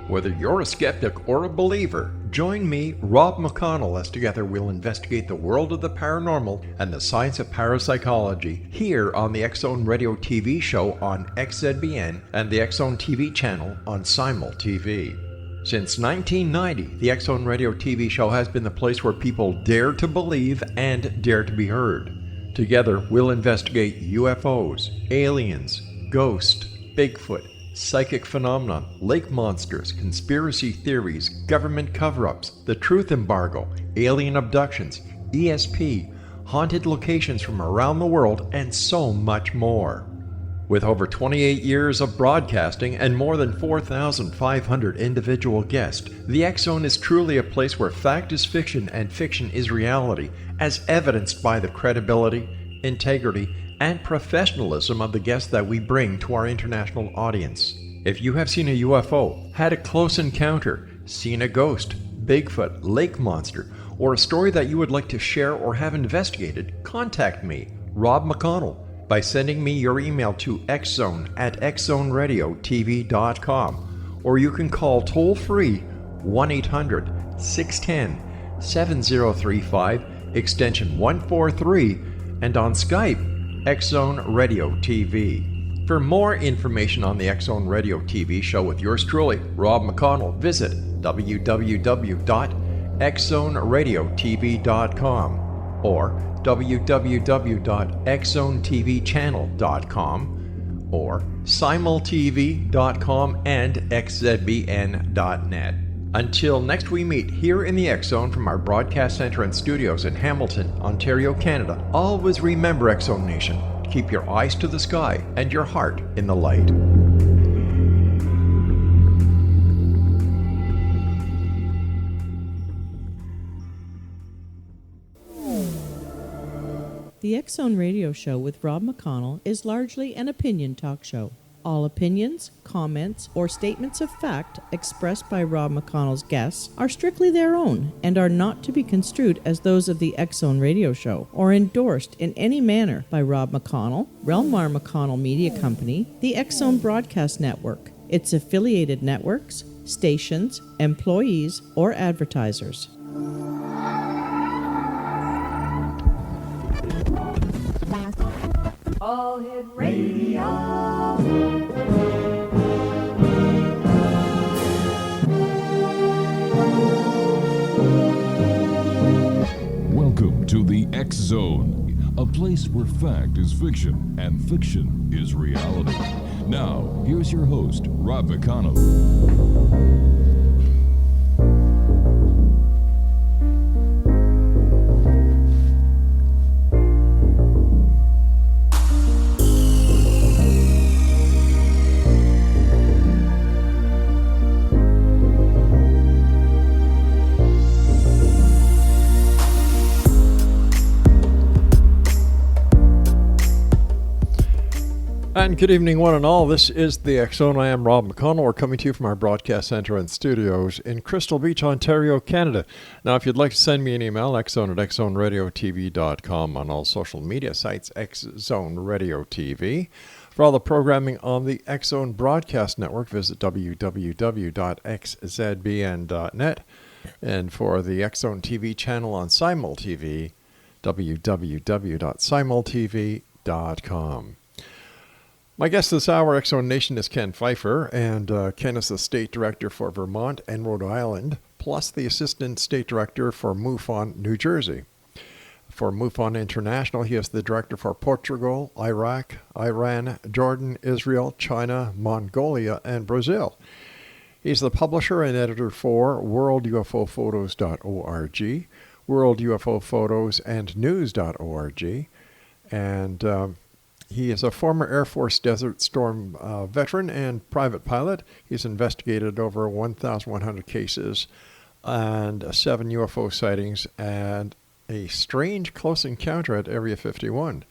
Whether you're a skeptic or a believer, join me, Rob McConnell, as together we'll investigate the world of the paranormal and the science of parapsychology here on the X-Zone Radio TV show on XZBN and the X-Zone TV channel on Simul TV. Since 1990, the X-Zone Radio TV show has been the place where people dare to believe and dare to be heard. Together, we'll investigate UFOs, aliens, ghosts, Bigfoot, psychic phenomena, lake monsters, conspiracy theories, government cover-ups, the truth embargo, alien abductions, ESP, haunted locations from around the world, and so much more. With over 28 years of broadcasting and more than 4,500 individual guests, the X-Zone is truly a place where fact is fiction and fiction is reality, as evidenced by the credibility, integrity, and professionalism of the guests that we bring to our international audience. If you have seen a UFO, had a close encounter, seen a ghost, Bigfoot, lake monster, or a story that you would like to share or have investigated, contact me, Rob McConnell, by sending me your email to xzone@xzoneradiotv.com, or you can call toll-free 1-800-610-7035, extension 143, and on Skype, X-Zone Radio TV. For more information on the X-Zone Radio TV show with yours truly, Rob McConnell, visit www.xzoneradiotv.com or www.xzonetvchannel.com or simultv.com and xzbn.net. Until next we meet here in the X-Zone from our broadcast center and studios in Hamilton, Ontario, Canada, always remember, X-Zone Nation, keep your eyes to the sky and your heart in the light. The X-Zone Radio Show with Rob McConnell is largely an opinion talk show. All opinions, comments, or statements of fact expressed by Rob McConnell's guests are strictly their own and are not to be construed as those of the X-Zone Radio Show or endorsed in any manner by Rob McConnell, Relmar McConnell Media Company, the X-Zone Broadcast Network, its affiliated networks, stations, employees, or advertisers. All Hit Radio. Welcome to the X-Zone, a place where fact is fiction and fiction is reality. Now, here's your host, Rob McConnell. And good evening, one and all. This is the X-Zone. I am Rob McConnell. We're coming to you from our broadcast center and studios in Crystal Beach, Ontario, Canada. Now, if you'd like to send me an email, xzone@xzoneradiotv.com, on all social media sites, X-Zone Radio TV. For all the programming on the X-Zone Broadcast Network, visit www.xzbn.net. And for the X-Zone TV channel on Simul TV, www.simultv.com. My guest this hour, X-Zone Nation, is Ken Pfeifer, and Ken is the State Director for Vermont and Rhode Island, plus the Assistant State Director for MUFON, New Jersey. For MUFON International, he is the Director for Portugal, Iraq, Iran, Jordan, Israel, China, Mongolia, and Brazil. He's the publisher and editor for worldufophotos.org, World UFO Photos and News.org, and he is a former Air Force Desert Storm veteran and private pilot. He's investigated over 1,100 cases and 7 UFO sightings and a strange close encounter at Area 51.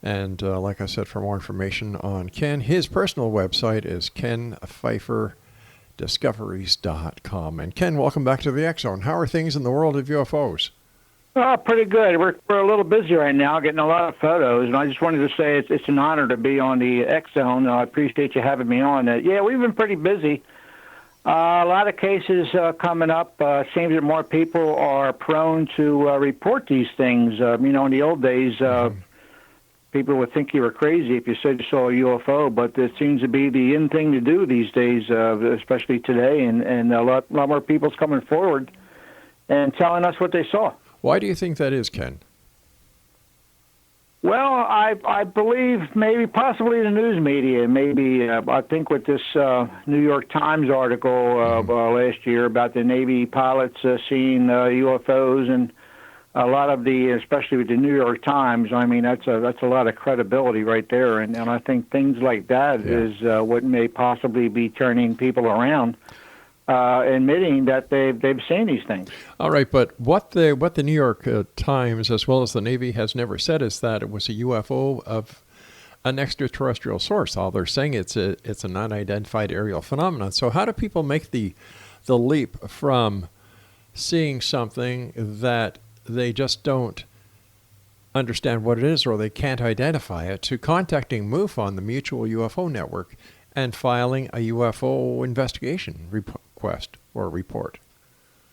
And like I said, for more information on Ken, his personal website is kenpfeiferdiscoveries.com. And Ken, welcome back to the X-Zone. How are things in the world of UFOs? Pretty good. We're a little busy right now, getting a lot of photos, and I just wanted to say it's an honor to be on the X-Zone. I appreciate you having me on. Yeah, we've been pretty busy. A lot of cases coming up. Seems that more people are prone to report these things. In the old days, people would think you were crazy if you said you saw a UFO, but it seems to be the in thing to do these days, especially today, and a lot more people's coming forward and telling us what they saw. Why do you think that is, Ken? Well, I believe possibly the news media. Maybe I think with this New York Times article last year about the Navy pilots seeing UFOs, and a lot of especially with the New York Times. I mean, that's a lot of credibility right there, and I think things like that is what may possibly be turning people around. Admitting that they've seen these things. All right, but what the New York Times, as well as the Navy, has never said is that it was a UFO of an extraterrestrial source. All they're saying it's an unidentified aerial phenomenon. So how do people make the leap from seeing something that they just don't understand what it is or they can't identify it to contacting MUFON, the Mutual UFO Network, and filing a UFO investigation request or report?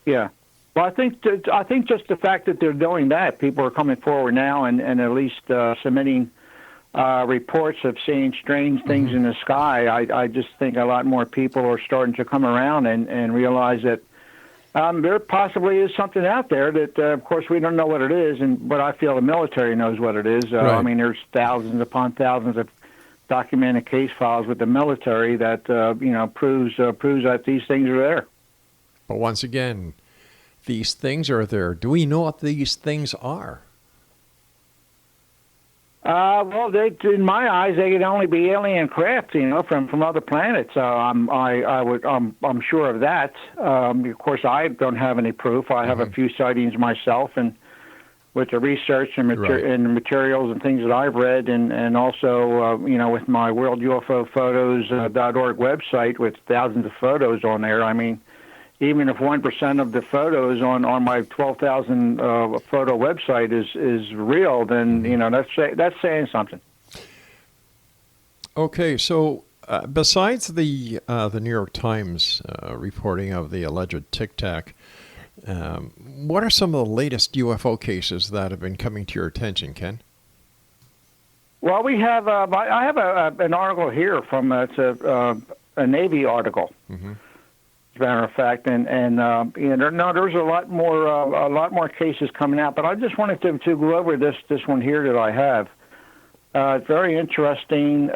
Yeah. Well, I think just the fact that they're doing that, people are coming forward now and at least submitting reports of seeing strange things in the sky. I just think a lot more people are starting to come around and realize that there possibly is something out there that, of course, we don't know what it is, but I feel the military knows what it is. Right. I mean, there's thousands upon thousands of documented case files with the military that proves that these things are there. But once again, these things are there. Do we know what these things are? Well, in my eyes, they could only be alien craft, from other planets. I'm sure of that. Of course, I don't have any proof. I have a few sightings myself, and with the research and, and the materials and things that I've read, and also, with my worldufophotos.org website with thousands of photos on there. I mean, even if 1% of the photos on my 12,000 photo website is real, then, that's saying something. Okay, so besides the New York Times reporting of the alleged Tic Tac, what are some of the latest UFO cases that have been coming to your attention, Ken? Well, we have. I have an article here from it's a Navy article, as a matter of fact, and there's a lot more cases coming out. But I just wanted to go over this one here that I have. It's very interesting.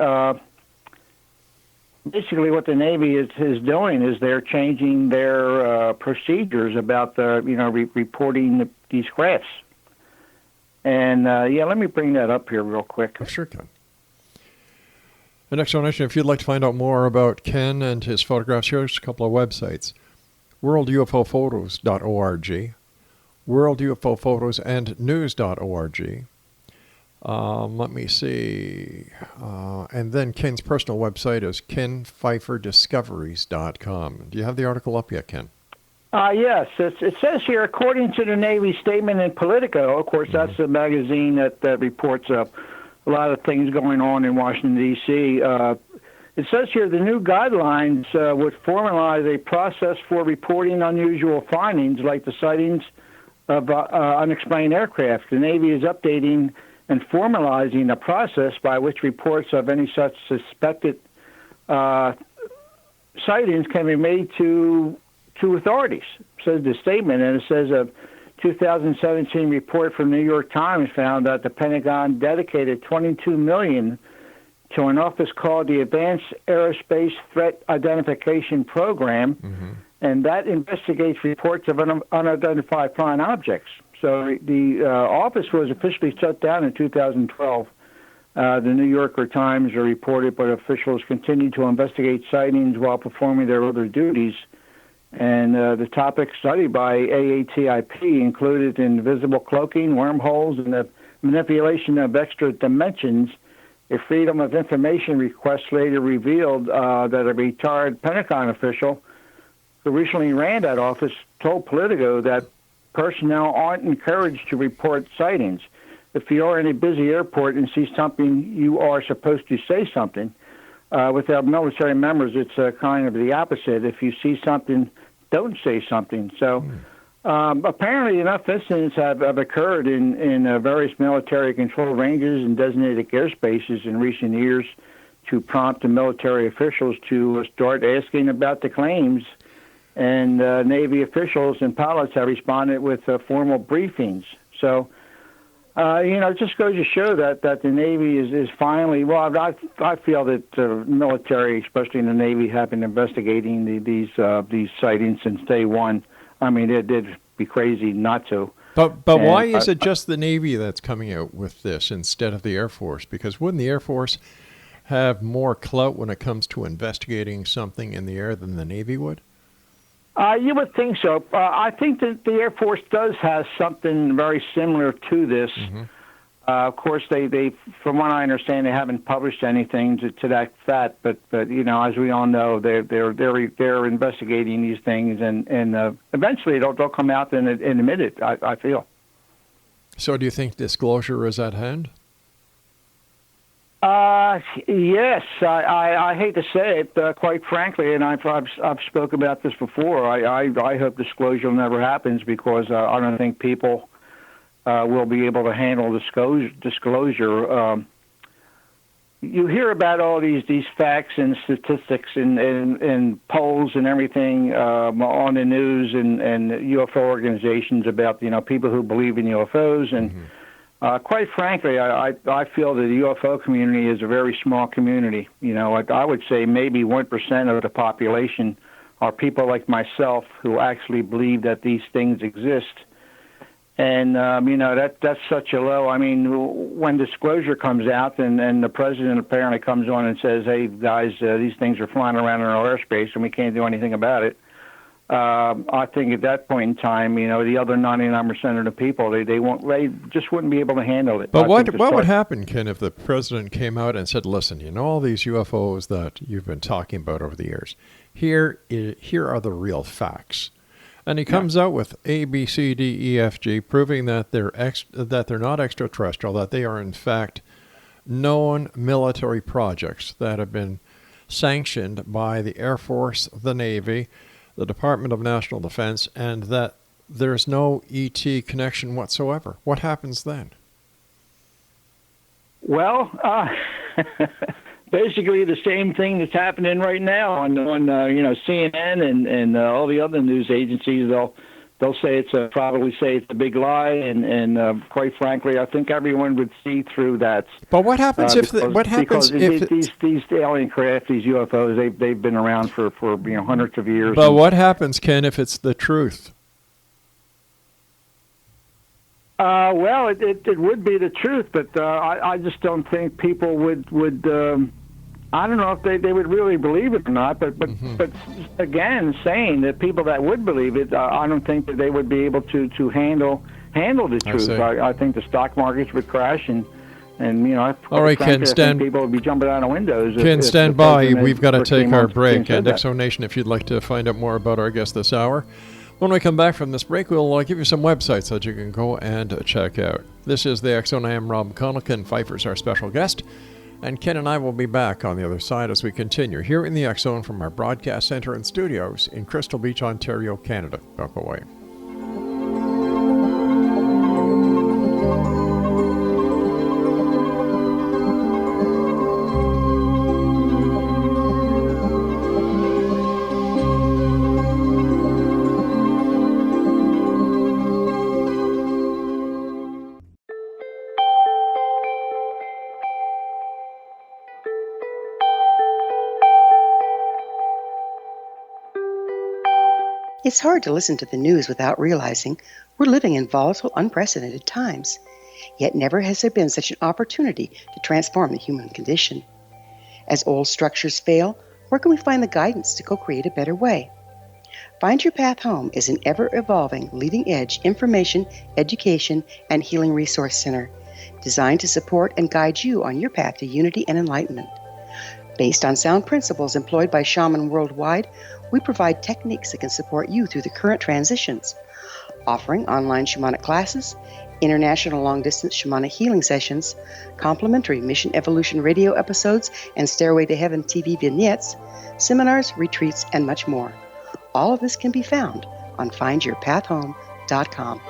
Basically, what the Navy is doing is they're changing their procedures about reporting these crafts. And let me bring that up here real quick. I sure can. The next donation, if you'd like to find out more about Ken and his photographs, here's a couple of websites: worldufophotos.org, worldufophotosannews.org. Let me see. And then Ken's personal website is kenpfeiferdiscoveries.com. Do you have the article up yet, Ken? Yes. It says here, according to the Navy statement in Politico, of course, that's the magazine that reports a lot of things going on in Washington, D.C., it says here the new guidelines would formalize a process for reporting unusual findings like the sightings of unexplained aircraft. The Navy is updating and formalizing a process by which reports of any such suspected sightings can be made to authorities, says the statement. And it says a 2017 report from New York Times found that the Pentagon dedicated $22 million to an office called the Advanced Aerospace Threat Identification Program, and that investigates reports of unidentified flying objects. So the office was officially shut down in 2012. The New Yorker Times reported, but officials continue to investigate sightings while performing their other duties. And the topic studied by AATIP included invisible cloaking, wormholes, and the manipulation of extra dimensions. A Freedom of Information request later revealed that a retired Pentagon official who recently ran that office told Politico that personnel aren't encouraged to report sightings. If you are in a busy airport and see something, you are supposed to say something. With our military members, it's kind of the opposite. If you see something, don't say something. So apparently enough incidents have occurred in various military-controlled ranges and designated airspaces in recent years to prompt the military officials to start asking about the claims. And Navy officials and pilots have responded with formal briefings. So, it just goes to show that the Navy is finally, well, I feel that the military, especially in the Navy, have been investigating these sightings since day one. I mean, it'd be crazy not to. But why is it just the Navy that's coming out with this instead of the Air Force? Because wouldn't the Air Force have more clout when it comes to investigating something in the air than the Navy would? You would think so. I think that the Air Force does have something very similar to this. Mm-hmm. Of course, they, from what I understand, they haven't published anything to that fact. But as we all know, they're investigating these things, and eventually they'll come out and admit it. I feel. So, do you think disclosure is at hand? Yes, I hate to say it, quite frankly, and I've spoken about this before. I hope disclosure never happens because I don't think people will be able to handle disclosure. You hear about all these facts and statistics and polls and everything on the news and UFO organizations about people who believe in UFOs and. Mm-hmm. Quite frankly, I feel that the UFO community is a very small community. I would say maybe 1% of the population are people like myself who actually believe that these things exist. And, that's such a low. I mean, when disclosure comes out and the president apparently comes on and says, hey, guys, these things are flying around in our airspace and we can't do anything about it. I think at that point in time, the other 99% of the people, they just wouldn't be able to handle it. But what would happen, Ken, if the president came out and said, listen, all these UFOs that you've been talking about over the years, here are the real facts. And he comes out with A, B, C, D, E, F, G, proving that they're not extraterrestrial, that they are in fact known military projects that have been sanctioned by the Air Force, the Navy, the Department of National Defense, and that there's no ET connection whatsoever. What happens then? Well, basically the same thing that's happening right now on CNN and all the other news agencies. They'll say probably say it's a big lie, and quite frankly, I think everyone would see through that. But what happens if these alien craft, these UFOs, they've been around for hundreds of years. But what happens, Ken, if it's the truth? Well, it would be the truth, but I just don't think people would. I don't know if they would really believe it or not, but again, saying that people that would believe it, I don't think that they would be able to handle the truth. I think the stock markets would crash, and all right, Ken, people would be jumping out of windows. Ken, stand by. We've got to take our break. And Exonation, if you'd like to find out more about our guest this hour, when we come back from this break, we'll give you some websites that you can go and check out. This is the X Zone. I am Rob McConnell. Ken Pfeiffer's our special guest. And Ken and I will be back on the other side as we continue here in the X Zone from our broadcast center and studios in Crystal Beach, Ontario, Canada. Don't go away. It's hard to listen to the news without realizing we're living in volatile, unprecedented times. Yet never has there been such an opportunity to transform the human condition. As old structures fail, where can we find the guidance to co-create a better way? Find Your Path Home is an ever-evolving, leading-edge information, education, and healing resource center designed to support and guide you on your path to unity and enlightenment. Based on sound principles employed by shaman worldwide, we provide techniques that can support you through the current transitions, offering online shamanic classes, international long-distance shamanic healing sessions, complimentary Mission Evolution radio episodes and Stairway to Heaven TV vignettes, seminars, retreats, and much more. All of this can be found on findyourpathhome.com.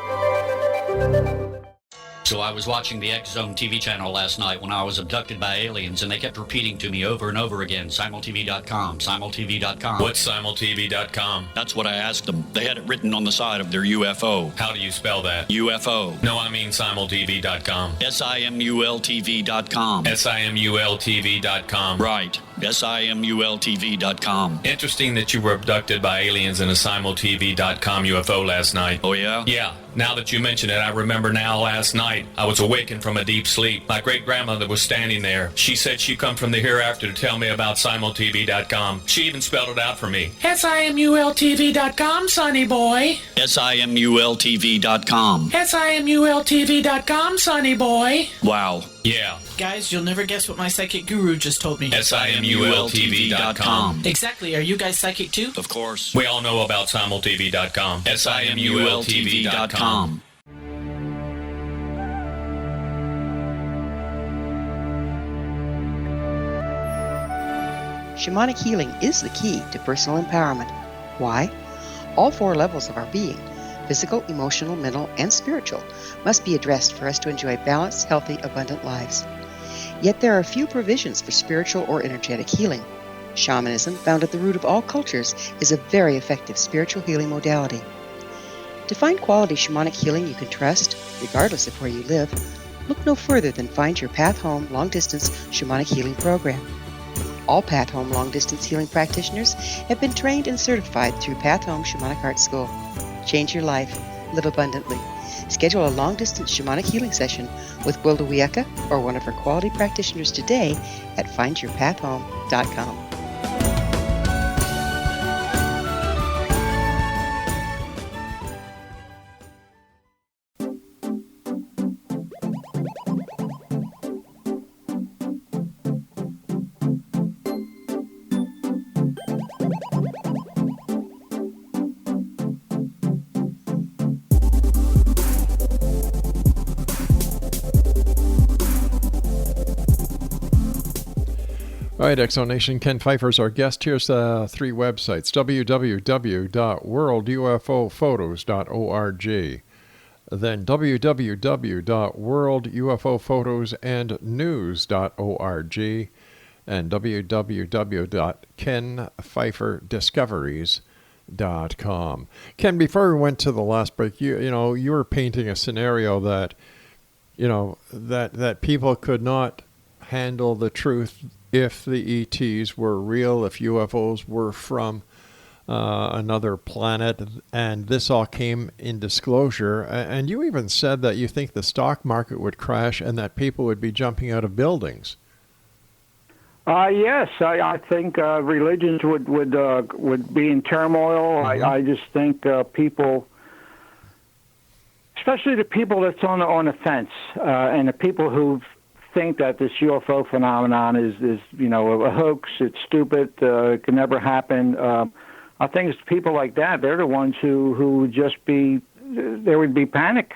So I was watching the X Zone TV channel last night when I was abducted by aliens, and they kept repeating to me over and over again, simultv.com, simultv.com. What's simultv.com? That's what I asked them. They had it written on the side of their UFO. How do you spell that? UFO. No, I mean simultv.com. simultv.com. simultv.com. Right. simultv.com. Interesting that you were abducted by aliens in a simultv.com UFO last night. Oh, yeah? Yeah. Now that you mention it, I remember now last night I was awakened from a deep sleep. My great-grandmother was standing there. She said she'd come from the hereafter to tell me about simultv.com. She even spelled it out for me. simultv.com, sonny boy. simultv.com. simultv.com, sonny boy. Wow. Yeah. Guys, you'll never guess what my psychic guru just told me. simultv.com. Exactly. Are you guys psychic too? Of course. We all know about simultv.com. simultv.com. Shamanic healing is the key to personal empowerment. Why? All four levels of our being, physical, emotional, mental, and spiritual, must be addressed for us to enjoy balanced, healthy, abundant lives. Yet there are few provisions for spiritual or energetic healing. Shamanism, found at the root of all cultures, is a very effective spiritual healing modality. To find quality shamanic healing you can trust, regardless of where you live, look no further than Find Your Path Home long-distance shamanic healing program. All Path Home long-distance healing practitioners have been trained and certified through Path Home Shamanic Art School. Change your life. Live abundantly. Schedule a long-distance shamanic healing session with Wilda Wieka or one of her quality practitioners today at findyourpathhome.com. All right, Exonation, Ken Pfeiffer's our guest. Here's three websites: www.worldufophotos.org, then www.worldufophotosannews.org, and www.kenpfeiferdiscoveries.com. Ken, before we went to the last break, you were painting a scenario that, that people could not handle the truth if the ETs were real, if UFOs were from another planet, and this all came in disclosure. And you even said that you think the stock market would crash and that people would be jumping out of buildings. Yes, I think religions would be in turmoil. Mm-hmm. I just think people, especially the people that's on the fence, and the people who think that this UFO phenomenon is a hoax. It's stupid. It can never happen. I think it's people like that. They're the ones who would just be. There would be panic.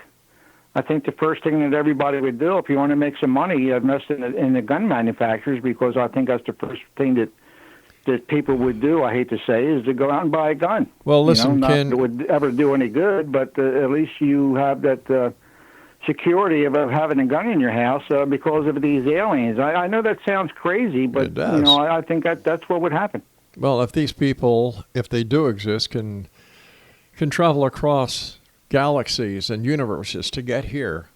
I think the first thing that everybody would do, if you want to make some money, invest in the gun manufacturers, because I think that's the first thing that people would do. I hate to say, is to go out and buy a gun. Well, listen, not Ken, that it would ever do any good, but at least you have that security of having a gun in your house because of these aliens. I know that sounds crazy, but I think that's what would happen. Well, if these people, if they do exist, can travel across galaxies and universes to get here,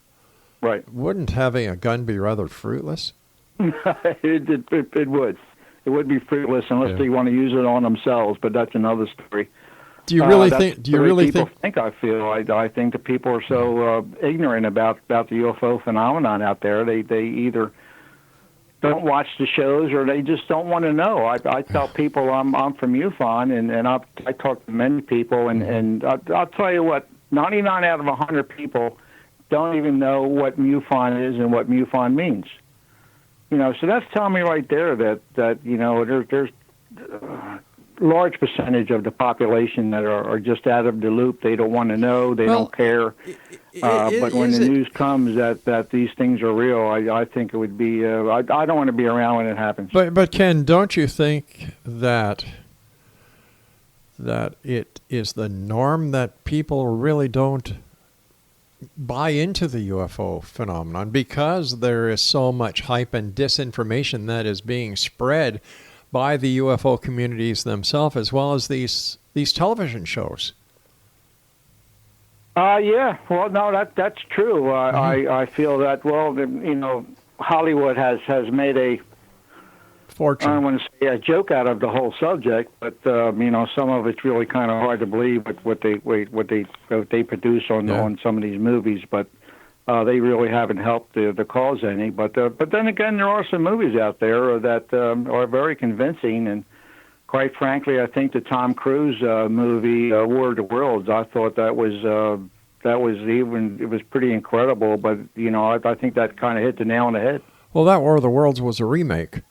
right? Wouldn't having a gun be rather fruitless? It would. It would be fruitless unless they want to use it on themselves. But that's another story. Do you really think? Do you really think? I feel. I think the people are so ignorant about the UFO phenomenon out there. They either don't watch the shows or they just don't want to know. I tell people I'm from MUFON, and I talk to many people, and I'll tell you what, 99 out of 100 people don't even know what MUFON is and what MUFON means. So that's telling me right there that there's large percentage of the population that are just out of the loop. They don't want to know. They don't care. But when the news comes that these things are real, I think it would be. I don't want to be around when it happens. But Ken, don't you think that it is the norm that people really don't buy into the UFO phenomenon because there is so much hype and disinformation that is being spread by the UFO communities themselves, as well as these television shows? Yeah. Well, no, that's true. I feel that. Well, Hollywood has made a fortune. I don't want to say a joke out of the whole subject, but some of it's really kind of hard to believe what they produce on some of these movies. But they really haven't helped the cause any. But then again, there are some movies out there that are very convincing. And quite frankly, I think the Tom Cruise movie War of the Worlds, I thought it was pretty incredible. But I think that kind of hit the nail on the head. Well, that War of the Worlds was a remake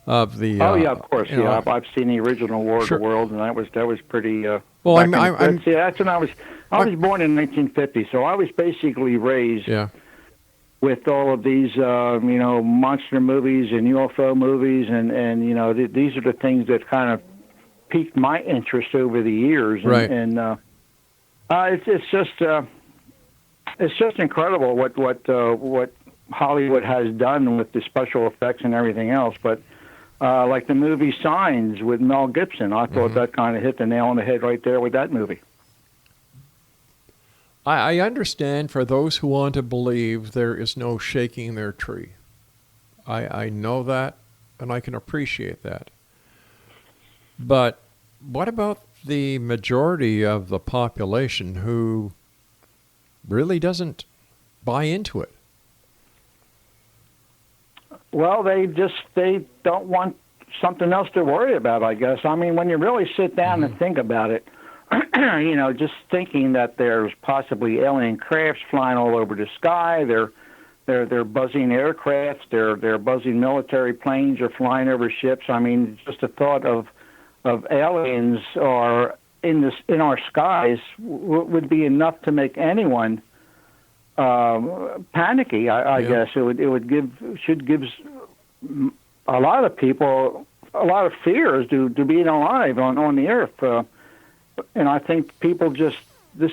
of the. Oh yeah, of course. Yeah, I've seen the original War of the Worlds, and that was pretty. Well, that's when I was born in 1950, so I was basically raised with all of these monster movies and UFO movies, and these are the things that kind of piqued my interest over the years. Right. And it's just incredible what Hollywood has done with the special effects and everything else, but. Like the movie Signs with Mel Gibson. I thought that kind of hit the nail on the head right there with that movie. I understand for those who want to believe there is no shaking their tree. I know that, and I can appreciate that. But what about the majority of the population who really doesn't buy into it? Well, they don't want something else to worry about, I guess. I mean, when you really sit down and think about it, just thinking that there's possibly alien crafts flying all over the sky, they're buzzing aircrafts, they're buzzing military planes, are flying over ships. I mean, just the thought of aliens are in our skies would be enough to make anyone panicky. I guess it should give a lot of people a lot of fears to being alive on the earth, and I think people this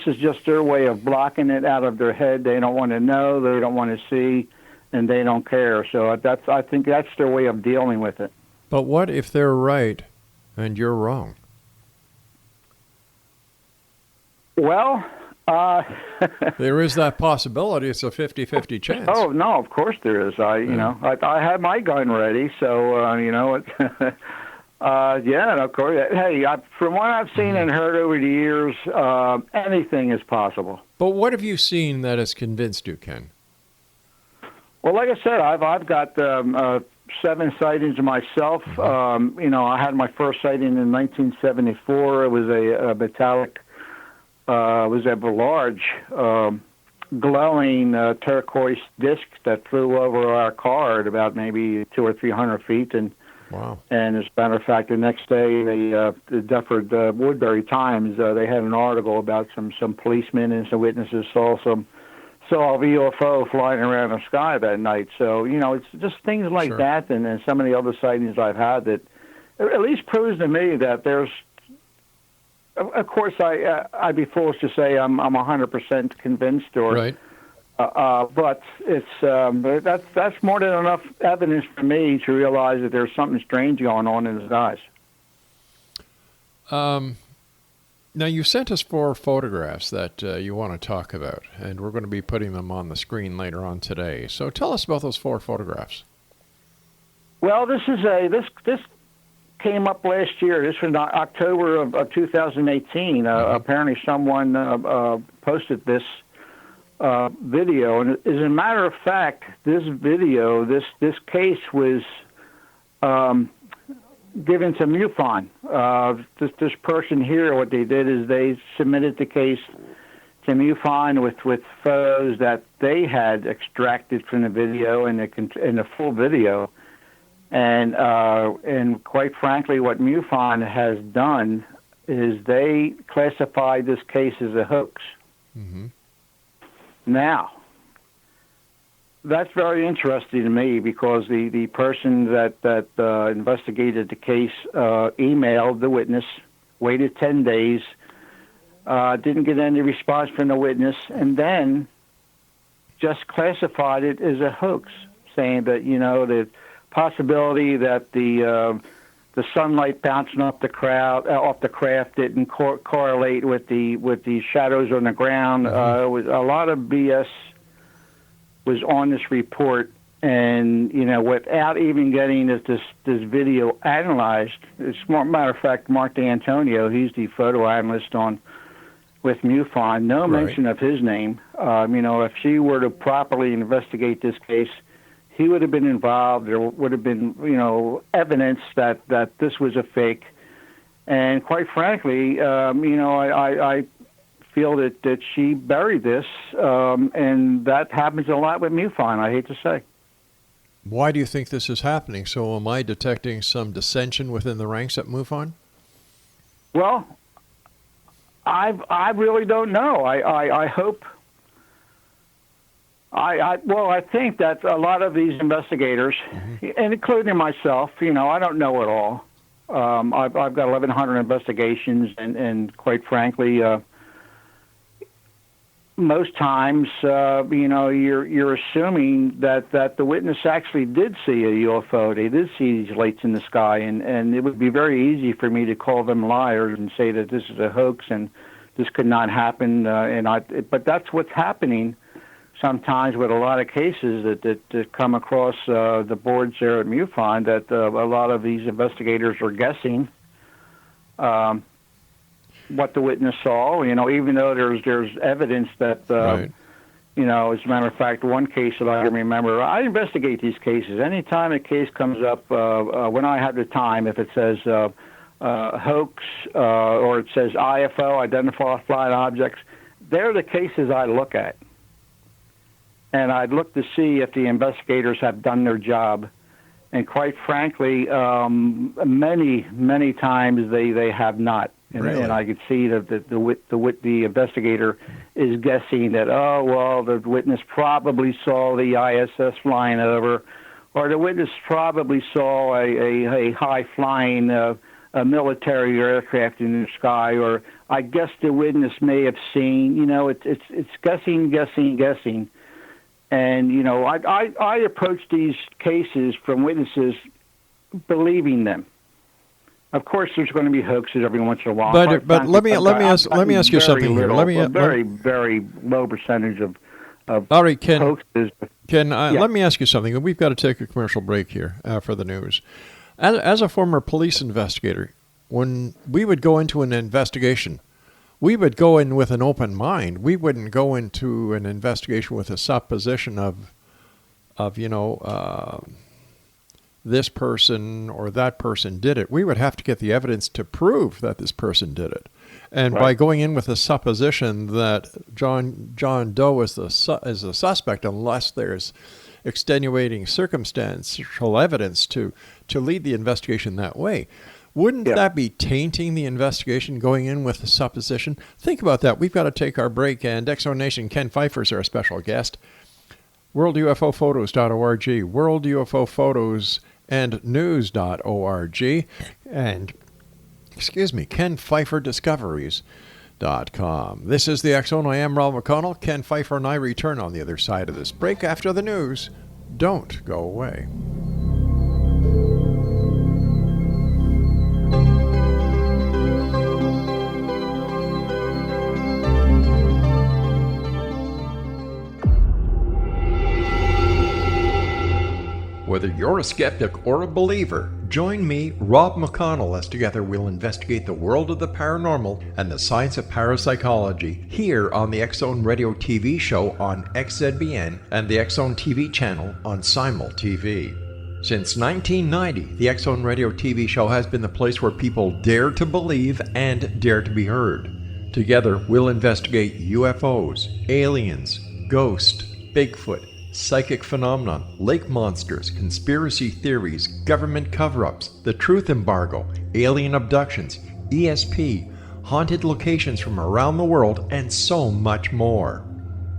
is just their way of blocking it out of their head. They don't want to know, they don't want to see, and they don't care. So I think that's their way of dealing with it. But what if they're right and you're wrong? Well. There is that possibility. It's a 50-50 chance. Oh no, of course there is. I had my gun ready, so yeah, of course. Hey, from what I've seen and heard over the years, anything is possible. But what have you seen that has convinced you, Ken? Well, like I said, I've got 7 sightings myself. I had my first sighting in 1974. It was a metallic. Was a large glowing turquoise disc that flew over our car at about maybe 200 or 300 feet. And wow! And as a matter of fact, the next day, the Dufferin Woodbury Times they had an article about some policemen and some witnesses saw a UFO flying around the sky that night. So it's just things like that, and then some of the other sightings I've had that at least proves to me that there's. Of course, I'd be foolish to say I'm 100% convinced, but it's that's more than enough evidence for me to realize that there's something strange going on in his eyes. Now you sent us 4 photographs that you want to talk about, and we're going to be putting them on the screen later on today. So tell us about those 4 photographs. Well, this came up last year. This was October of 2018. Apparently someone posted this video. And as a matter of fact, this video, this case was given to MUFON. This person here, what they did is they submitted the case to MUFON with photos that they had extracted from the video and the full video. And quite frankly, what MUFON has done is they classified this case as a hoax. Mm-hmm. Now, that's very interesting to me because the person that investigated the case emailed the witness, waited 10 days, didn't get any response from the witness, and then just classified it as a hoax, saying that, the possibility that the sunlight bouncing off the craft didn't correlate with the shadows on the ground. Was a lot of BS was on this report, and without even getting this video analyzed. As a matter of fact, Mark D'Antonio, he's the photo analyst with MUFON. No mention of his name. If she were to properly investigate this case, he would have been involved. There would have been, evidence that this was a fake. And quite frankly, I feel that she buried this, and that happens a lot with MUFON, I hate to say. Why do you think this is happening? So am I detecting some dissension within the ranks at MUFON? Well, I really don't know. I hope... I think that a lot of these investigators, and including myself, I don't know it all. I've got 1,100 investigations, and quite frankly, most times, you're assuming that the witness actually did see a UFO. They did see these lights in the sky, and it would be very easy for me to call them liars and say that this is a hoax and this could not happen. But that's what's happening sometimes with a lot of cases that come across the boards there at MUFON, that a lot of these investigators are guessing what the witness saw, even though there's evidence that, as a matter of fact, one case that I can remember, I investigate these cases. Anytime a case comes up, when I have the time, if it says hoax or it says IFO, identified flying objects, they're the cases I look at. And I'd look to see if the investigators have done their job. And quite frankly, many, many times they have not. And I could see that the investigator is guessing that, the witness probably saw the ISS flying over, or the witness probably saw a high-flying military aircraft in the sky, or I guess the witness may have seen. It's guessing. And, I approach these cases from witnesses believing them. Of course, there's going to be hoaxes every once in a while. But let me ask you something here. Very low percentage of hoaxes. Let me ask you something. We've got to take a commercial break here for the news. As a former police investigator, when we would go into an investigation, we would go in with an open mind. We wouldn't go into an investigation with a supposition of this person or that person did it. We would have to get the evidence to prove that this person did it. And by going in with a supposition that John Doe is a suspect, unless there's extenuating circumstantial evidence to lead the investigation that way, wouldn't that be tainting the investigation going in with a supposition? Think about that. We've got to take our break, and Exonation Ken Pfeifer is our special guest. WorldUFOPhotos.org, WorldUFOPhotosandNews.org, and, Ken Pfeifer Discoveries.com. This is the X Zone. I am Ralph McConnell. Ken Pfeifer and I return on the other side of this break after the news. Don't go away. Whether you're a skeptic or a believer, join me, Rob McConnell, as together we'll investigate the world of the paranormal and the science of parapsychology here on the X Zone Radio TV show on XZBN and the X Zone TV channel on Simul TV. Since 1990, the X Zone Radio TV show has been the place where people dare to believe and dare to be heard. Together, we'll investigate UFOs, aliens, ghosts, Bigfoot, psychic phenomenon, lake monsters, conspiracy theories, government cover-ups, the truth embargo, alien abductions, ESP, haunted locations from around the world, and so much more.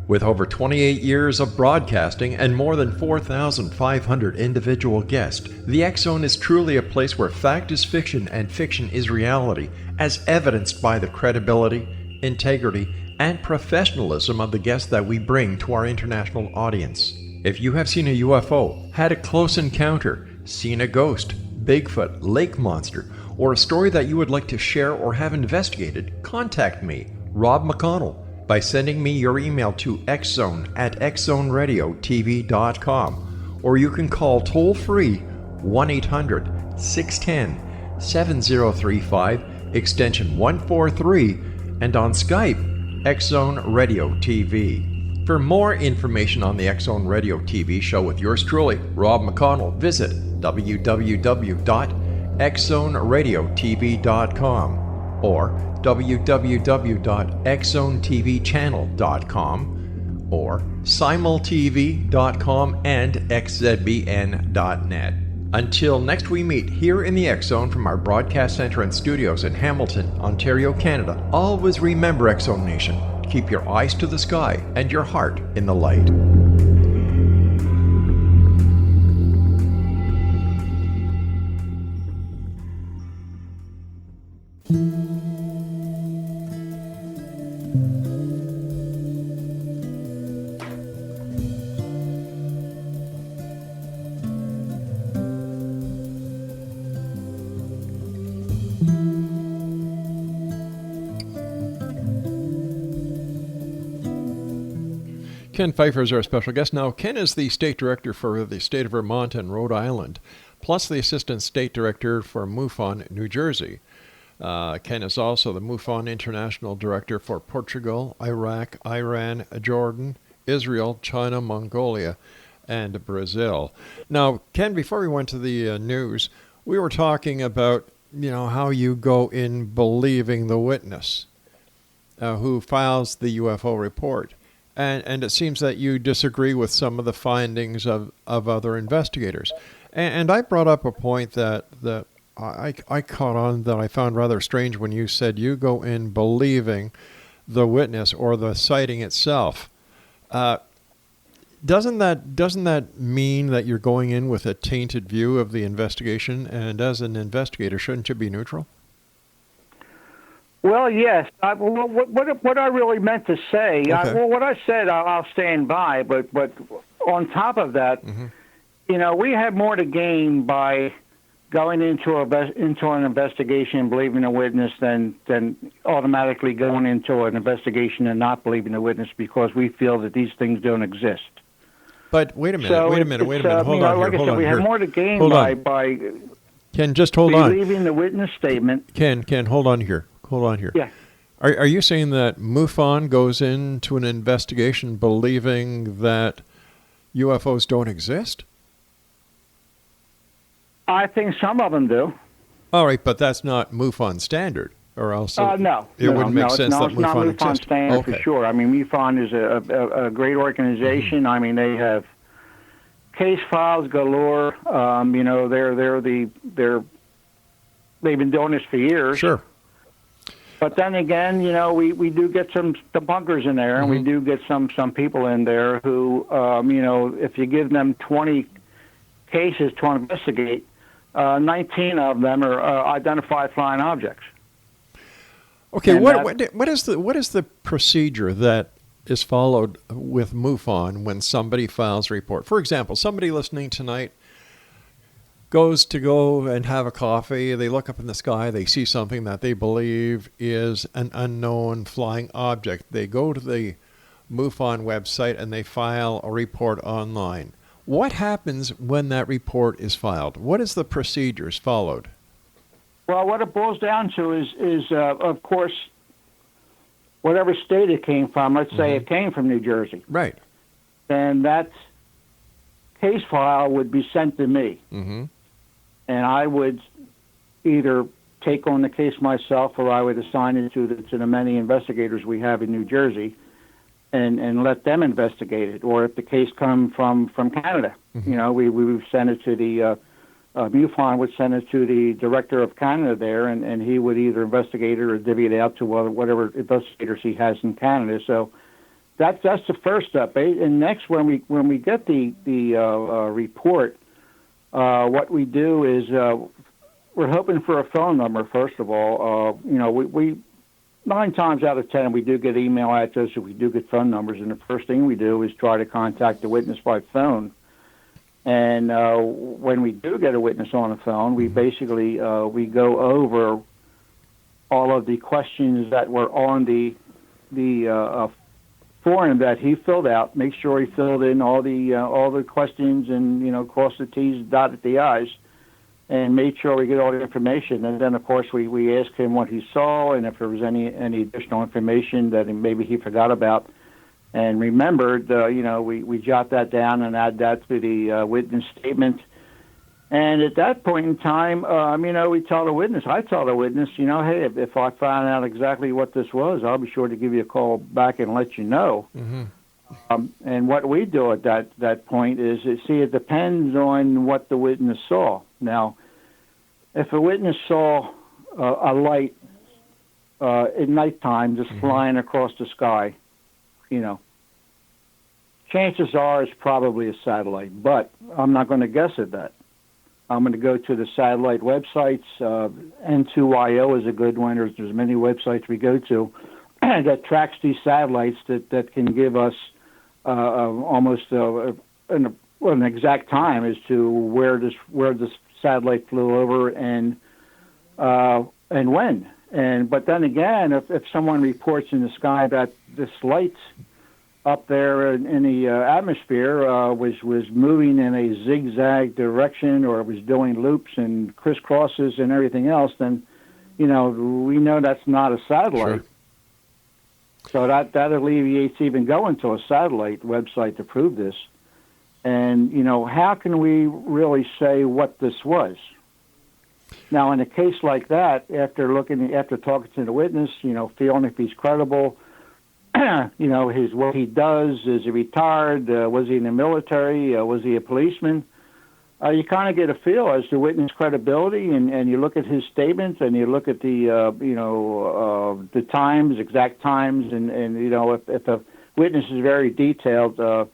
With over 28 years of broadcasting and more than 4,500 individual guests, the X Zone is truly a place where fact is fiction and fiction is reality, as evidenced by the credibility, integrity, and professionalism of the guests that we bring to our international audience. If you have seen a UFO, had a close encounter, seen a ghost, Bigfoot, lake monster, or a story that you would like to share or have investigated, contact me, Rob McConnell, by sending me your email to xzone@xzoneradiotv.com, or you can call toll-free 1-800-610-7035, extension 143, and on Skype, X Zone Radio TV. For more information on the X Zone Radio TV show with yours truly, Rob McConnell, visit www.xzoneradiotv.com or www.xzonetvchannel.com or simultv.com and xzbn.net. Until next we meet here in the X Zone from our broadcast center and studios in Hamilton, Ontario, Canada, always remember, X Zone Nation, keep your eyes to the sky and your heart in the light. Ken Pfeifer is our special guest. Now, Ken is the state director for the state of Vermont and Rhode Island, plus the assistant state director for MUFON, New Jersey. Ken is also the MUFON International Director for Portugal, Iraq, Iran, Jordan, Israel, China, Mongolia, and Brazil. Now, Ken, before we went to the news, we were talking about, how you go in believing the witness who files the UFO report. And it seems that you disagree with some of the findings of other investigators. And I brought up a point that I caught on that I found rather strange when you said you go in believing the witness or the sighting itself. Doesn't that mean that you're going in with a tainted view of the investigation? And as an investigator, shouldn't you be neutral? Well, yes. What I really meant to say, Okay. what I said, I'll stand by. But on top of that, we have more to gain by going into an investigation and believing a witness than automatically going into an investigation and not believing a witness because we feel that these things don't exist. But wait a minute. Hold on like here. I said, we have more to gain by Ken, just hold on. believing the witness statement. Ken, hold on here. Yeah. Are you saying that MUFON goes into an investigation believing that UFOs don't exist? I think some of them do. All right, but that's not MUFON standard, or else No. it wouldn't make sense that it's not MUFON MUFON exists. standard Okay. for sure. I mean, MUFON is a great organization. I mean, they have case files galore. They've been doing this for years. Sure. But then again, we do get some debunkers in there, and we do get some people in there who, if you give them 20 cases to investigate, 19 of them are identified flying objects. Okay, And what is the procedure that is followed with MUFON when somebody files a report? For example, somebody listening tonight goes to go and have a coffee, they look up in the sky, they see something that they believe is an unknown flying object. They go to the MUFON website and they file a report online. What happens when that report is filed? What is the procedures followed? Well, what it boils down to is of course, whatever state it came from, let's say it came from New Jersey. Right. Then that case file would be sent to me. Mm-hmm. And I would either take on the case myself or I would assign it to the many investigators we have in New Jersey and let them investigate it. Or if the case come from Canada, we would send it to the MUFON would send it to the director of Canada there, and he would either investigate it or divvy it out to whatever investigators he has in Canada. So that's the first step. And next, when we get the report, what we do is we're hoping for a phone number. First of all, we 9 times out of 10 we do get email addresses, we do get phone numbers, and the first thing we do is try to contact the witness by phone. And when we do get a witness on the phone, we basically we go over all of the questions that were on the form that he filled out. Make sure he filled in all the questions and crossed the T's, dotted the I's, and made sure we get all the information. And then of course we asked him what he saw and if there was any additional information that maybe he forgot about and remembered. We jot that down and add that to the witness statement. And at that point in time, we tell the witness, I tell the witness, hey, if I find out exactly what this was, I'll be sure to give you a call back and let you know. Mm-hmm. And what we do at that point is, it depends on what the witness saw. Now, if a witness saw a light at nighttime just flying across the sky, chances are it's probably a satellite. But I'm not going to guess at that. I'm going to go to the satellite websites. N2YO is a good one. There's many websites we go to that tracks these satellites that can give us almost an exact time as to where this satellite flew over and when. But then again, if someone reports in the sky that this light up there in the atmosphere was moving in a zigzag direction, or was doing loops and crisscrosses and everything else, then we know that's not a satellite. Sure. So that alleviates even going to a satellite website to prove this. And how can we really say what this was? Now, in a case like that, after talking to the witness, feeling if he's credible, what he does, is he retired? Was he in the military? Was he a policeman? You kind of get a feel as to witness credibility, and you look at his statements, and you look at the times, exact times, and if a witness is very detailed, to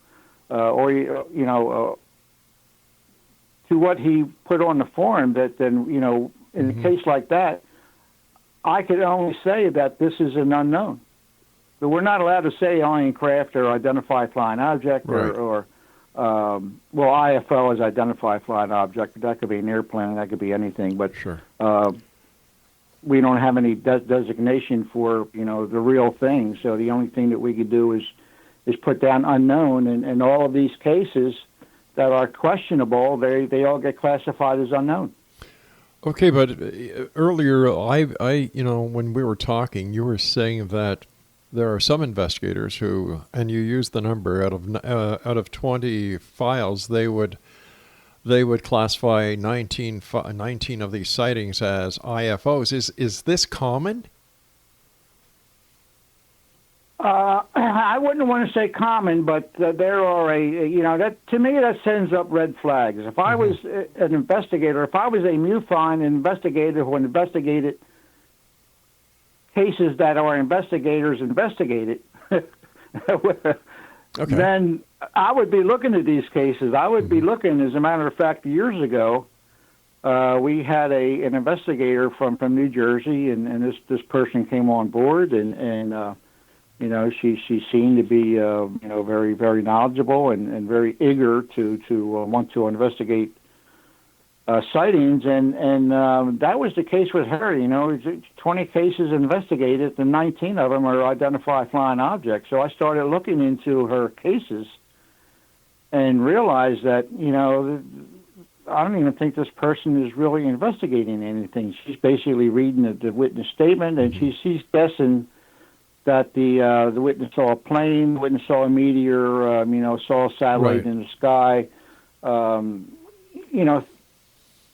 what he put on the form, that then in a case like that, I could only say that this is an unknown. But we're not allowed to say alien craft or identify flying object, right, or IFO is identify flying object. That could be an airplane, that could be anything. But sure. We don't have any designation for the real thing. So the only thing that we could do is put down unknown, and all of these cases that are questionable, they all get classified as unknown. Okay, but earlier, I when we were talking, you were saying that there are some investigators who, and you used the number out of 20 files, they would classify 19 of these sightings as IFOs. Is this common? I wouldn't want to say common, but there are that to me that sends up red flags. If I was an investigator, if I was a MUFON investigator who investigated cases that our investigators investigated, then I would be looking at these cases. I would be looking, as a matter of fact, years ago, we had an investigator from New Jersey, and this person came on board, and she seemed to be very, very knowledgeable and very eager to want to investigate sightings, and that was the case with her. 20 cases investigated, and 19 of them are identified flying objects. So I started looking into her cases and realized that I don't even think this person is really investigating anything. She's basically reading the witness statement, and she's guessing that the witness saw a plane, the witness saw a meteor, saw a satellite in the sky,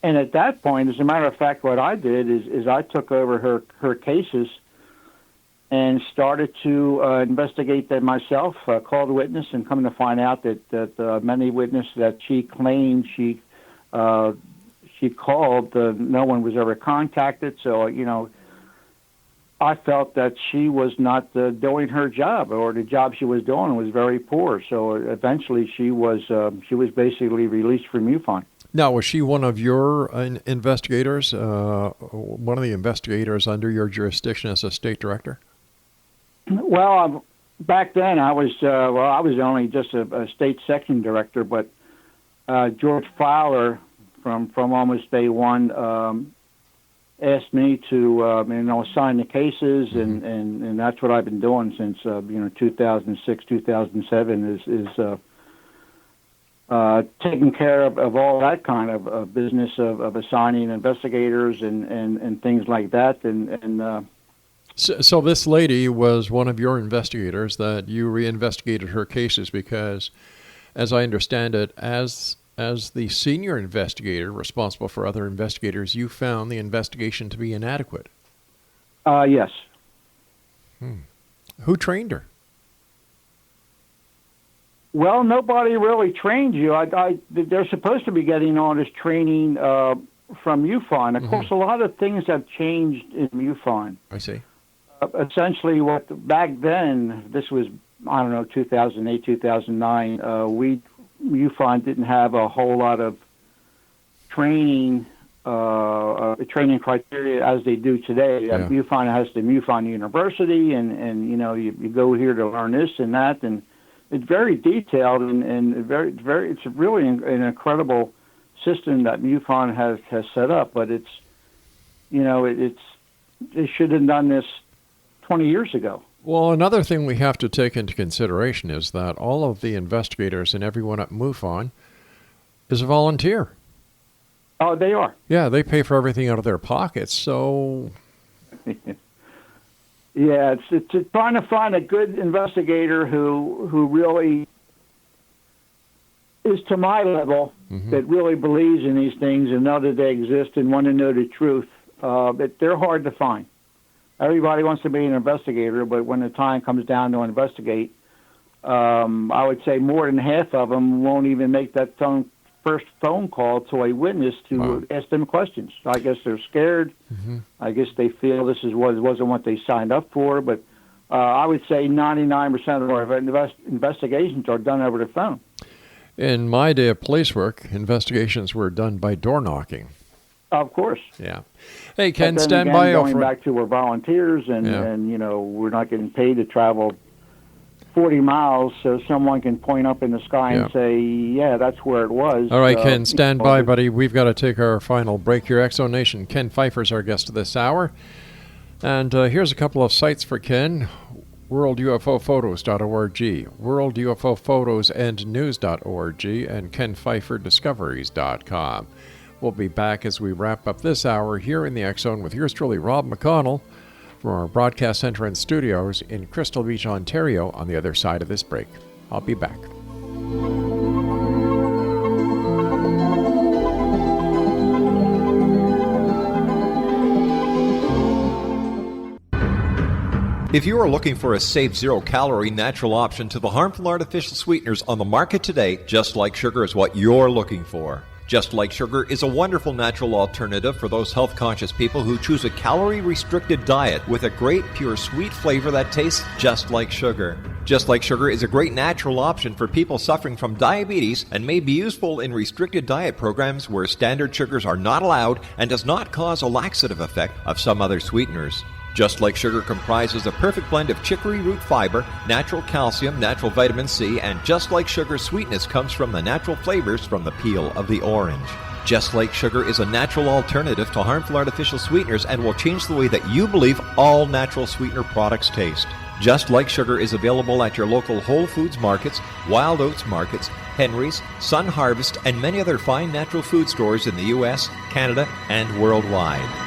And at that point, as a matter of fact, what I did is I took over her cases and started to investigate them myself, called a witness, and come to find out that many witnesses that she claimed she called, no one was ever contacted. So, I felt that she was not doing her job, or the job she was doing was very poor. So eventually she was basically released from MUFON. Now, was she one of your investigators, one of the investigators under your jurisdiction as a state director? Well, back then I was only just a state section director, but George Fowler from almost day one asked me to assign the cases, and that's what I've been doing since 2006, 2007 is taking care of all that kind of business of assigning investigators and things like that. So this lady was one of your investigators that you reinvestigated her cases because, as I understand it, as the senior investigator responsible for other investigators, you found the investigation to be inadequate. Yes. Who trained her? Well, nobody really trained you. They're supposed to be getting all this training from MUFON. Of course, a lot of things have changed in MUFON. I see. Essentially, back then, this was, 2008, 2009, MUFON didn't have a whole lot of training criteria as they do today. Yeah. MUFON has the MUFON University, and you go here to learn this and that, and it's very detailed and it's really an incredible system that MUFON has set up. But they should have done this 20 years ago. Well, another thing we have to take into consideration is that all of the investigators and everyone at MUFON is a volunteer. Oh, they are. Yeah, they pay for everything out of their pockets, so... Yeah, it's trying to find a good investigator who really is to my level, that really believes in these things and know that they exist and want to know the truth. But they're hard to find. Everybody wants to be an investigator, but when the time comes down to investigate, I would say more than half of them won't even make that first phone call to a witness to ask them questions. I guess they're scared. I guess they feel this wasn't what they signed up for. But I would say 99% of our investigations are done over the phone. In my day of police work, investigations were done by door knocking. Of course. Yeah. Hey, Ken, stand again, by. Going back to we're volunteers, and we're not getting paid to travel 40 miles so someone can point up in the sky and say, yeah, that's where it was. All right, Ken, stand by, buddy. We've got to take our final break here. X Zone Nation, Ken Pfeiffer's our guest this hour. And here's a couple of sites for Ken. WorldUFOPhotos.org, WorldUFOPhotosAndNews.org, and KenPfeifferDiscoveries.com. We'll be back as we wrap up this hour here in the X Zone with yours truly, Rob McConnell, from our broadcast center and studios in Crystal Beach, Ontario, on the other side of this break. I'll be back. If you are looking for a safe, zero-calorie natural option to the harmful artificial sweeteners on the market today, Just Like Sugar is what you're looking for. Just Like Sugar is a wonderful natural alternative for those health-conscious people who choose a calorie-restricted diet with a great, pure, sweet flavor that tastes just like sugar. Just Like Sugar is a great natural option for people suffering from diabetes and may be useful in restricted diet programs where standard sugars are not allowed and does not cause a laxative effect of some other sweeteners. Just Like Sugar comprises a perfect blend of chicory root fiber, natural calcium, natural vitamin C, and Just Like Sugar's sweetness comes from the natural flavors from the peel of the orange. Just Like Sugar is a natural alternative to harmful artificial sweeteners and will change the way that you believe all natural sweetener products taste. Just Like Sugar is available at your local Whole Foods markets, Wild Oats markets, Henry's, Sun Harvest, and many other fine natural food stores in the U.S., Canada, and worldwide.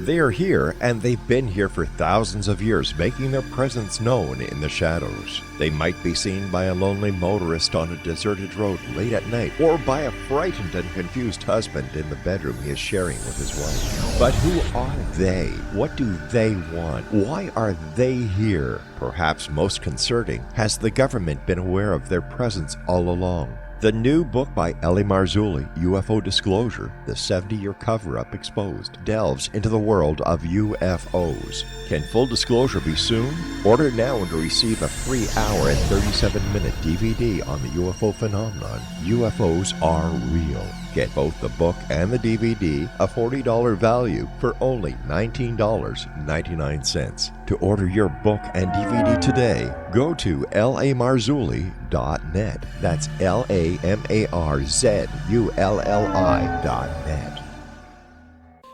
They are here, and they've been here for thousands of years, making their presence known in the shadows. They might be seen by a lonely motorist on a deserted road late at night, or by a frightened and confused husband in the bedroom he is sharing with his wife. But who are they? What do they want? Why are they here? Perhaps most concerning, has the government been aware of their presence all along? The new book by Ellie Marzulli, UFO Disclosure, The 70-Year Cover-Up Exposed, delves into the world of UFOs. Can full disclosure be soon? Order now and receive a free hour and 37-minute DVD on the UFO phenomenon. UFOs are real. Get both the book and the DVD, a $40 value, for only $19.99. To order your book and DVD today, go to lamarzulli.net. That's LAMARZULLI.net.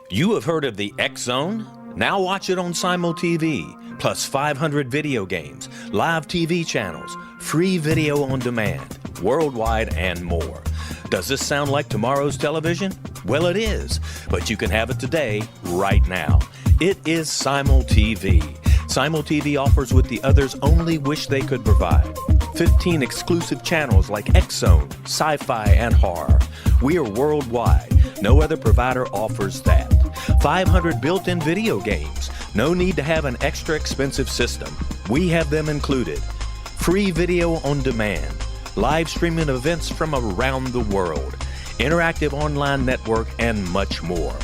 You have heard of the X Zone? Now watch it on Simul TV, plus 500 video games, live TV channels, free video on demand, worldwide, and more. Does this sound like tomorrow's television? Well, it is, but you can have it today, right now. It is Simul TV. Simul TV offers what the others only wish they could provide. 15 exclusive channels like X-Zone, Sci-Fi, and Horror. We are worldwide. No other provider offers that. 500 built-in video games. No need to have an extra expensive system. We have them included. Free video on demand. Live streaming events from around the world, interactive online network, and much more.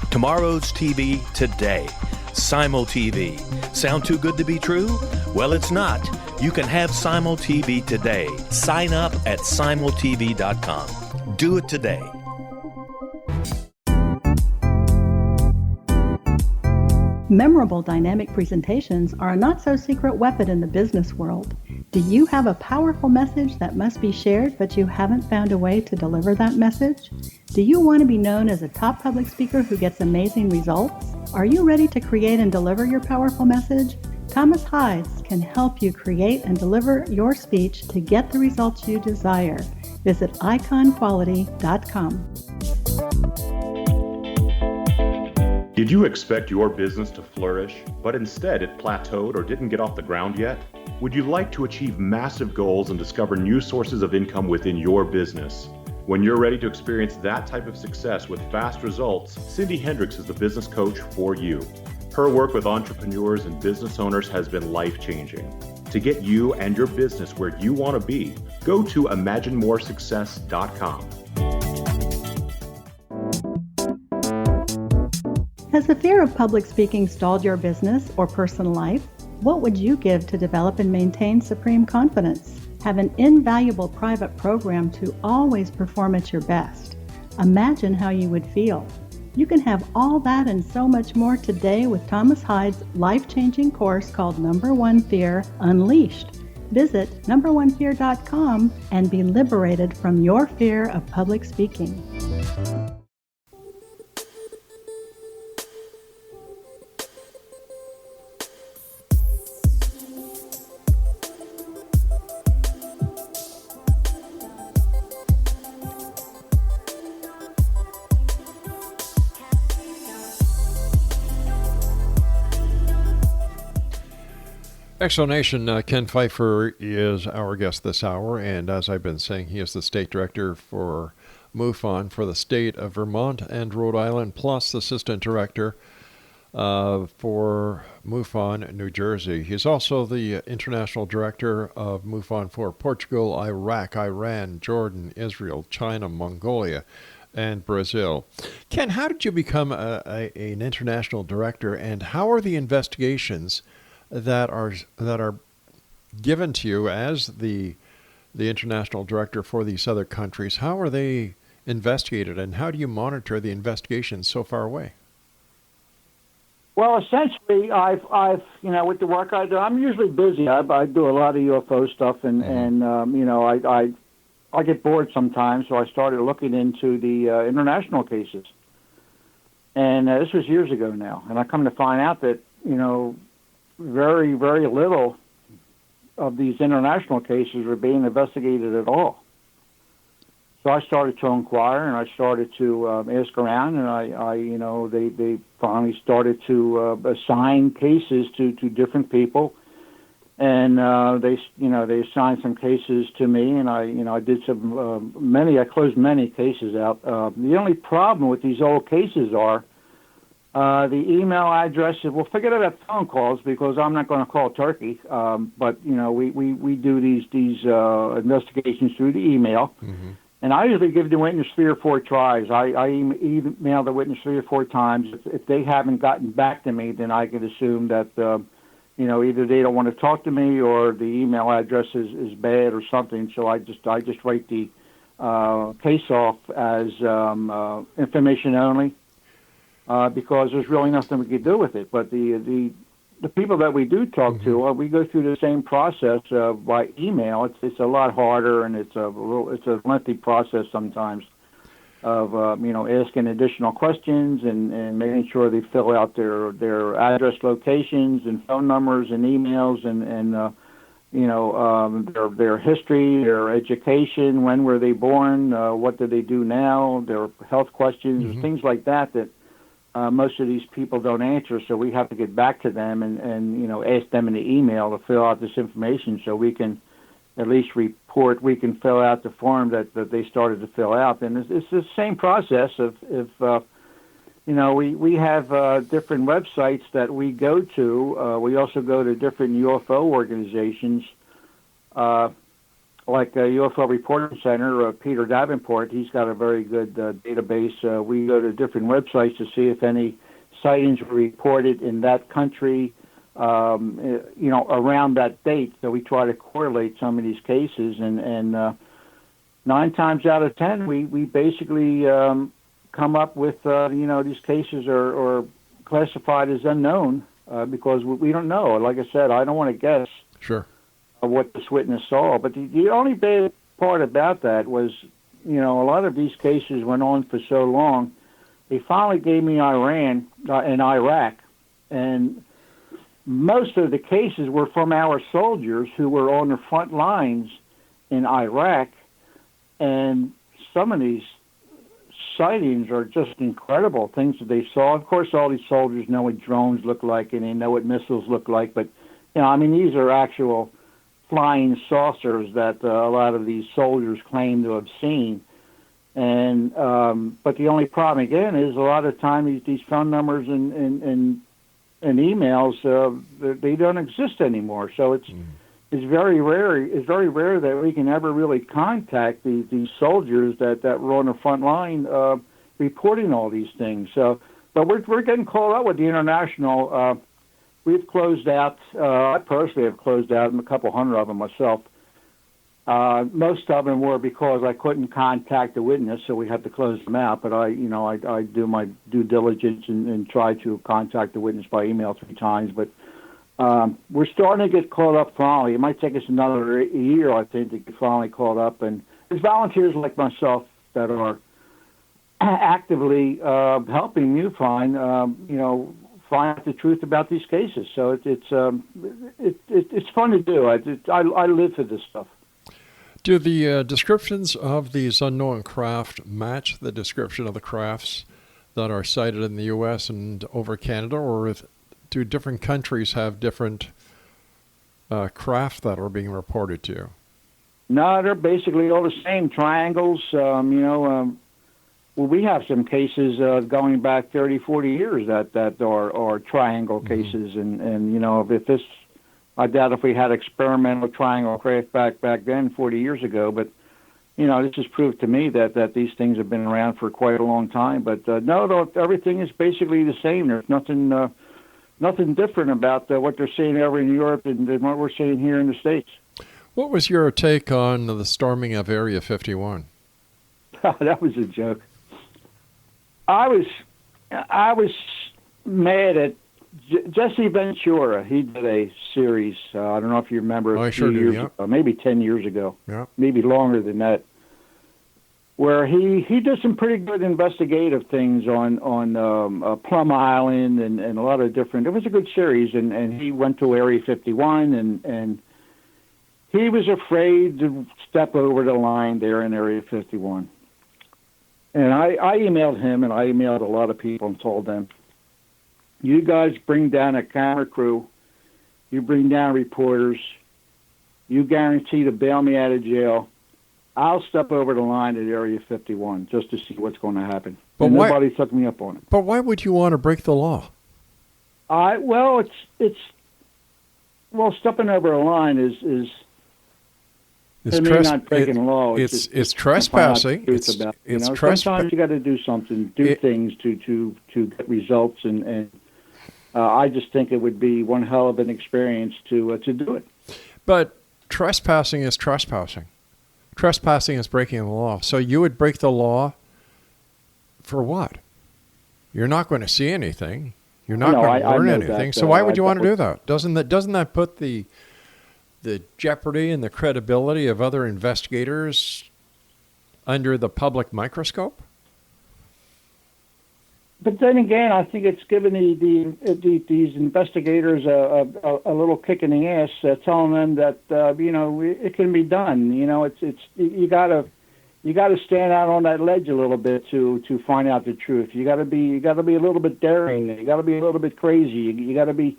Tomorrow's TV today. Simul TV. Sound too good to be true? Well, it's not. You can have Simul TV today. Sign up at simultv.com. Do it today. Memorable dynamic presentations are a not-so-secret weapon in the business world. Do you have a powerful message that must be shared, but you haven't found a way to deliver that message? Do you want to be known as a top public speaker who gets amazing results? Are you ready to create and deliver your powerful message? Thomas Hides can help you create and deliver your speech to get the results you desire. Visit iconquality.com. Did you expect your business to flourish, but instead it plateaued or didn't get off the ground yet? Would you like to achieve massive goals and discover new sources of income within your business? When you're ready to experience that type of success with fast results, Cindy Hendricks is the business coach for you. Her work with entrepreneurs and business owners has been life-changing. To get you and your business where you want to be, go to imaginemoresuccess.com. Has the fear of public speaking stalled your business or personal life? What would you give to develop and maintain supreme confidence? Have an invaluable private program to always perform at your best. Imagine how you would feel. You can have all that and so much more today with Thomas Hides' life-changing course called Number One Fear Unleashed. Visit numberonefear.com and be liberated from your fear of public speaking. Exonation, Ken Pfeifer is our guest this hour, and as I've been saying, he is the state director for MUFON for the state of Vermont and Rhode Island, plus the assistant director for MUFON New Jersey. He's also the international director of MUFON for Portugal, Iraq, Iran, Jordan, Israel, China, Mongolia, and Brazil. Ken, how did you become an international director, and how are the investigations that are given to you as the international director for these other countries? How are they investigated, and how do you monitor the investigations so far away? Well, essentially, I've with the work I do, I'm usually busy. I do a lot of UFO stuff, and I get bored sometimes, so I started looking into the international cases. And this was years ago now, and I come to find out that very, very little of these international cases were being investigated at all. So I started to inquire, and I started to ask around, and they finally started to assign cases to different people, and they assigned some cases to me, and I did I closed many cases out. The only problem with these old cases are The email addresses, well, forget about phone calls because I'm not going to call Turkey. But, you know, we do these investigations through the email. Mm-hmm. And I usually give the witness 3 or 4 tries. I email the witness 3 or 4 times. If they haven't gotten back to me, then I can assume that, you know, either they don't want to talk to me or the email address is bad or something. So I just write the case off as information only because there's really nothing we can do with it. But the people that we do talk to, we go through the same process by email. It's a lot harder, and it's a lengthy process sometimes of you know, asking additional questions and making sure they fill out their address, locations, and phone numbers and emails and you know, their history, their education, when were they born, what do they do now, their health questions, things like that most of these people don't answer, so we have to get back to them and you know, ask them in the email to fill out this information so we can at least report, we can fill out the form that they started to fill out. And it's the same process of you know, we have different websites that we go to. We also go to different UFO organizations, like UFO Reporting Center, Peter Davenport. He's got a very good database. We go to different websites to see if any sightings were reported in that country, you know, around that date. So we try to correlate some of these cases, and 9 times out of 10, we basically come up with, you know, these cases are classified as unknown because we don't know. Like I said, I don't want to guess. Sure. What this witness saw. But the only bad part about that was, you know, a lot of these cases went on for so long. They finally gave me Iran and Iraq, and most of the cases were from our soldiers who were on the front lines in Iraq, and some of these sightings are just incredible, things that they saw. Of course, all these soldiers know what drones look like, and they know what missiles look like, but, you know, I mean, these are actual flying saucers that a lot of these soldiers claim to have seen. And but the only problem again is a lot of time these phone numbers and emails they don't exist anymore. So it's very rare. It's very rare that we can ever really contact these soldiers that were on the front line reporting all these things. So, but we're getting called out with the international. We've closed out, I personally have closed out a couple hundred of them myself. Most of them were because I couldn't contact the witness, so we had to close them out. But I do my due diligence and try to contact the witness by email 3 times. But we're starting to get caught up finally. It might take us another year, I think, to get finally caught up. And there's volunteers like myself that are actively helping MUFON, you know, find out the truth about these cases. So it's fun to do. I live for this stuff. Do the descriptions of these unknown craft match the description of the crafts that are sighted in the U.S. and over Canada, or do different countries have different craft that are being reported to you? No, they're basically all the same triangles. You know, well, we have some cases going back 30, 40 years that are triangle cases, and you know, if this, I doubt if we had experimental triangle craft back then 40 years ago, but you know, this has proved to me that these things have been around for quite a long time. But no, everything is basically the same. There's nothing different about what they're seeing over in Europe than what we're seeing here in the States. What was your take on the storming of Area 51? That was a joke. I was mad at Jesse Ventura. He did a series. I don't know if you remember. I sure do. Yeah. Maybe 10 years ago. Yeah. Maybe longer than that. Where he did some pretty good investigative things on Plum Island and a lot of different. It was a good series, and he went to Area 51 and he was afraid to step over the line there in Area 51. And I emailed him, and I emailed a lot of people and told them, you guys bring down a camera crew, you bring down reporters, you guarantee to bail me out of jail, I'll step over the line at Area 51 just to see what's going to happen. and nobody took me up on it. But why would you want to break the law? Well, stepping over a line is not breaking the law. It's trespassing. Sometimes you got to do something, things to get results, and I just think it would be one hell of an experience to do it. But trespassing is trespassing. Trespassing is breaking the law. So you would break the law for what? You're not going to see anything. You're not going to learn anything. So why would you want to do that? Doesn't that put the jeopardy and the credibility of other investigators under the public microscope? But then again, I think it's given these investigators a little kick in the ass, telling them that it can be done. You got to stand out on that ledge a little bit to find out the truth. You got to be a little bit daring. You got to be a little bit crazy. You got to be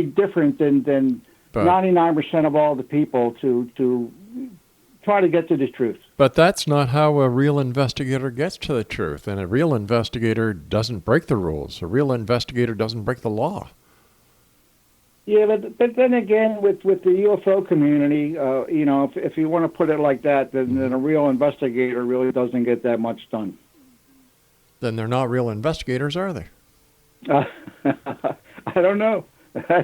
different than 99% of all the people to try to get to the truth. But that's not how a real investigator gets to the truth. And a real investigator doesn't break the rules. A real investigator doesn't break the law. Yeah, but then again, with the UFO community, if you want to put it like that, then a real investigator really doesn't get that much done. Then they're not real investigators, are they? I don't know.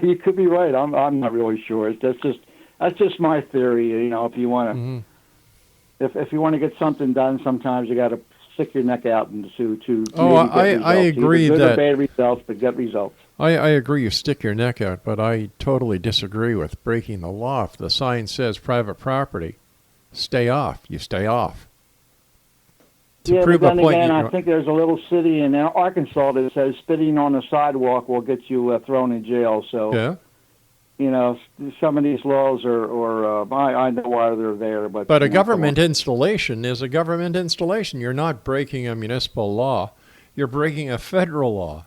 You could be right. I'm not really sure. That's just my theory. If you want to, if you want to get something done, sometimes you got to stick your neck out and to I agree that that bad results, but get results. I agree you stick your neck out, but I totally disagree with breaking the law. If the sign says private property, stay off. You stay off. But then again, I think there's a little city in Arkansas that says spitting on the sidewalk will get you thrown in jail. So, some of these laws I know why they're there. But a government installation is a government installation. You're not breaking a municipal law. You're breaking a federal law.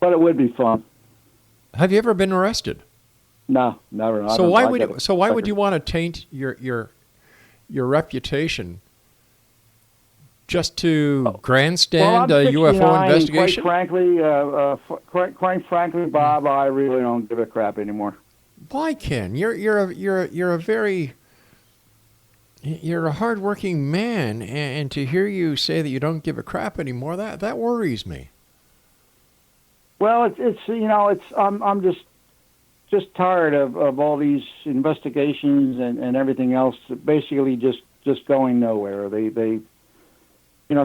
But it would be fun. Have you ever been arrested? No, never. So why would you want to taint your reputation just to grandstand a UFO investigation? Quite frankly, Bob, I really don't give a crap anymore. Why, Ken? You're a hardworking man, and to hear you say that you don't give a crap anymore, that worries me. Well, I'm just tired of all these investigations and everything else. Basically, just going nowhere. They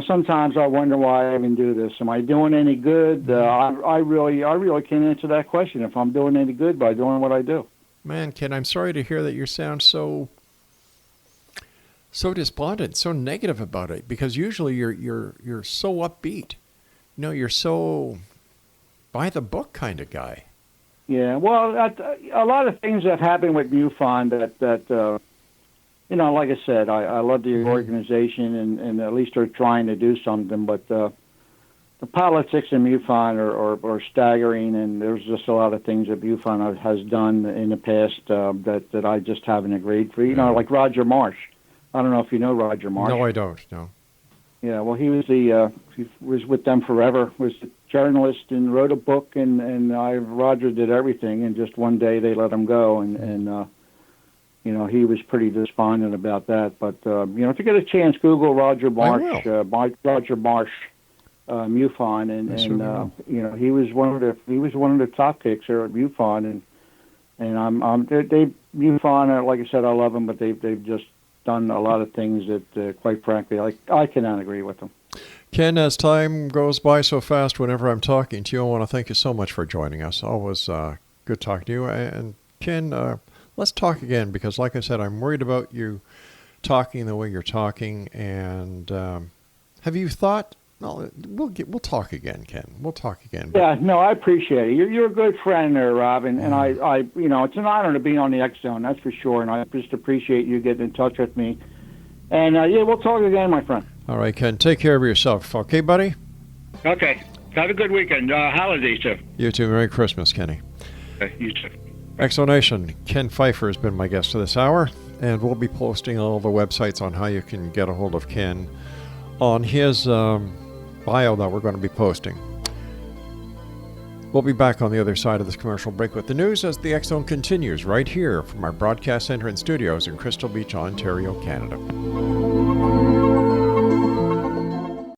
sometimes I wonder why I even do this. Am I doing any good? I really can't answer that question. If I'm doing any good by doing what I do. Man, Ken, I'm sorry to hear that you sound so despondent, so negative about it. Because usually you're so upbeat. You're so by the book kind of guy. Yeah, well, a lot of things have happened with MUFON that like I said, I love the organization and at least they're trying to do something, but the politics in MUFON are staggering, and there's just a lot of things that MUFON has done in the past that I just haven't agreed for. Like Roger Marsh. I don't know if you know Roger Marsh. No, I don't, no. Yeah, well, he was with them forever, was a journalist and wrote a book, and Roger did everything, and just one day they let him go, and he was pretty despondent about that. But if you get a chance, Google Roger Marsh, Roger Marsh, MUFON, and he was one of the top kicks there at MUFON, and they MUFON, like I said, I love them, but they've just done a lot of things that, quite frankly, I cannot agree with them. Ken, as time goes by so fast, whenever I'm talking to you, I want to thank you so much for joining us. Always good talking to you. And Ken, let's talk again, because like I said, I'm worried about you talking the way you're talking. And have you thought? No, we'll talk again, Ken. We'll talk again. Yeah, no, I appreciate it. You're a good friend there, Rob, and I it's an honor to be on the X Zone, that's for sure. And I just appreciate you getting in touch with me. And we'll talk again, my friend. All right, Ken. Take care of yourself. Okay, buddy? Okay. Have a good weekend. Holidays, too. You too. Merry Christmas, Kenny. Okay, you too. Exonation. Ken Pfeifer has been my guest for this hour, and we'll be posting all the websites on how you can get a hold of Ken on his bio that we're going to be posting. We'll be back on the other side of this commercial break with the news as the X Zone continues right here from our broadcast center and studios in Crystal Beach, Ontario, Canada.